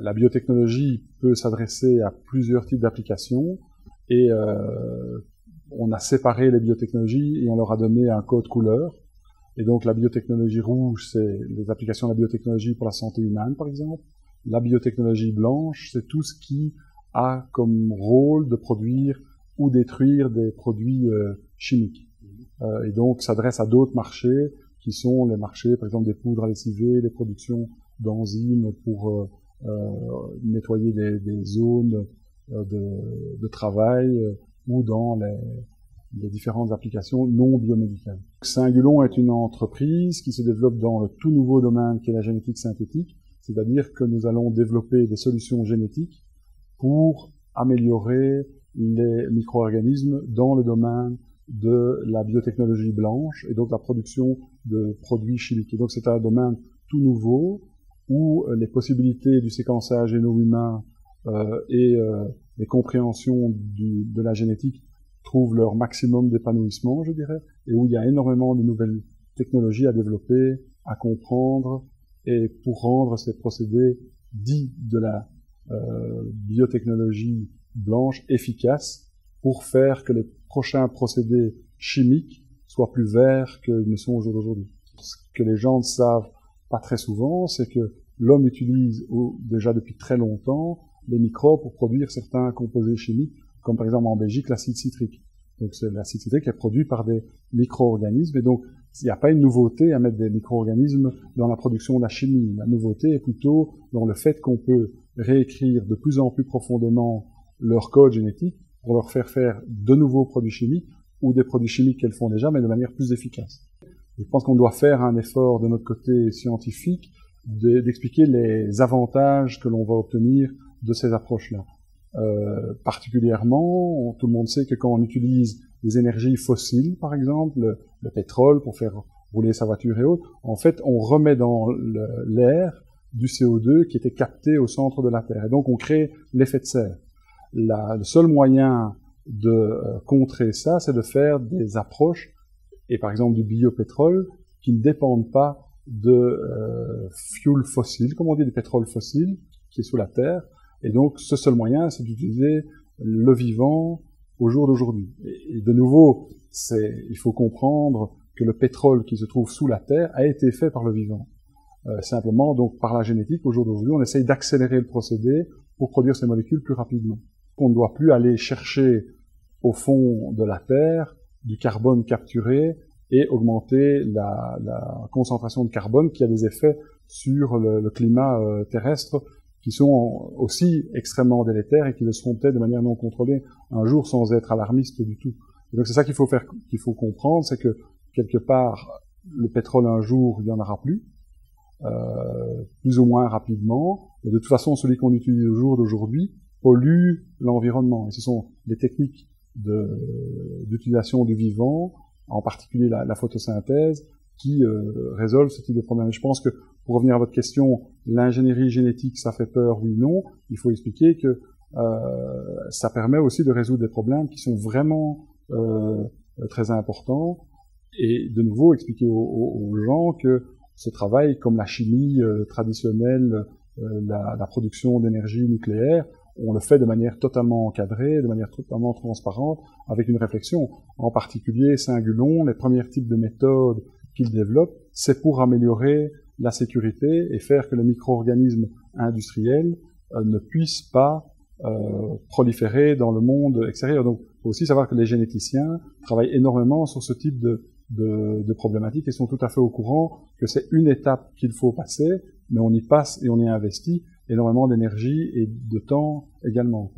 la biotechnologie peut s'adresser à plusieurs types d'applications et on a séparé les biotechnologies et on leur a donné un code couleur. Et donc la biotechnologie rouge, c'est les applications de la biotechnologie pour la santé humaine, par exemple. La biotechnologie blanche, c'est tout ce qui a comme rôle de produire ou détruire des produits chimiques. Et donc s'adresse à d'autres marchés qui sont les marchés, par exemple, des poudres à lessiver, les productions d'enzymes pour nettoyer des zones de travail ou dans les différentes applications non biomédicales. Cingulon est une entreprise qui se développe dans le tout nouveau domaine qui est la génétique synthétique, c'est-à-dire que nous allons développer des solutions génétiques pour améliorer les micro-organismes dans le domaine de la biotechnologie blanche et donc la production de produits chimiques. Et donc c'est un domaine tout nouveau où les possibilités du séquençage génome-humain et les compréhensions de la génétique trouvent leur maximum d'épanouissement, je dirais, et où il y a énormément de nouvelles technologies à développer, à comprendre, et pour rendre ces procédés dits de la biotechnologie blanche efficaces pour faire que les prochains procédés chimiques soient plus verts qu'ils ne sont au jour d'aujourd'hui. Ce que les gens ne savent pas très souvent, c'est que l'homme utilise déjà depuis très longtemps les microbes pour produire certains composés chimiques, comme par exemple en Belgique l'acide citrique. Donc c'est l'acide citrique qui est produit par des micro-organismes, et donc il n'y a pas une nouveauté à mettre des micro-organismes dans la production de la chimie. La nouveauté est plutôt dans le fait qu'on peut réécrire de plus en plus profondément leur code génétique pour leur faire de nouveaux produits chimiques ou des produits chimiques qu'elles font déjà, mais de manière plus efficace. Je pense qu'on doit faire un effort de notre côté scientifique d'expliquer les avantages que l'on va obtenir de ces approches-là. Particulièrement, tout le monde sait que quand on utilise des énergies fossiles, par exemple, le pétrole pour faire rouler sa voiture et autres, en fait, on remet dans l'air du CO2 qui était capté au centre de la Terre. Et donc, on crée l'effet de serre. Le seul moyen de contrer ça, c'est de faire des approches, et par exemple du biopétrole, qui ne dépendent pas de fuel fossile, comme on dit, du pétrole fossile, qui est sous la Terre. Et donc, ce seul moyen, c'est d'utiliser le vivant au jour d'aujourd'hui. Et de nouveau, il faut comprendre que le pétrole qui se trouve sous la Terre a été fait par le vivant. Simplement, donc, par la génétique, au jour d'aujourd'hui, on essaye d'accélérer le procédé pour produire ces molécules plus rapidement. On ne doit plus aller chercher au fond de la Terre du carbone capturé et augmenter la concentration de carbone qui a des effets sur le climat terrestre qui sont aussi extrêmement délétères et qui le seront peut-être de manière non contrôlée un jour sans être alarmiste du tout. Et donc c'est ça qu'il faut comprendre, c'est que quelque part le pétrole un jour il n'y en aura plus, plus ou moins rapidement, mais de toute façon celui qu'on utilise au jour d'aujourd'hui pollue l'environnement. Et ce sont des techniques d'utilisation du vivant, en particulier la photosynthèse, qui résolvent ce type de problème. Je pense que, pour revenir à votre question, l'ingénierie génétique, ça fait peur, oui, non. Il faut expliquer que ça permet aussi de résoudre des problèmes qui sont vraiment très importants. Et de nouveau, expliquer aux gens que ce travail, comme la chimie traditionnelle, la production d'énergie nucléaire, on le fait de manière totalement encadrée, de manière totalement transparente, avec une réflexion. En particulier, Cingulon, les premiers types de méthodes qu'il développe, c'est pour améliorer la sécurité et faire que les micro-organismes industriels ne puissent pas proliférer dans le monde extérieur. Donc, il faut aussi savoir que les généticiens travaillent énormément sur ce type de problématiques et sont tout à fait au courant que c'est une étape qu'il faut passer, mais on y passe et on y investit énormément d'énergie et de temps également.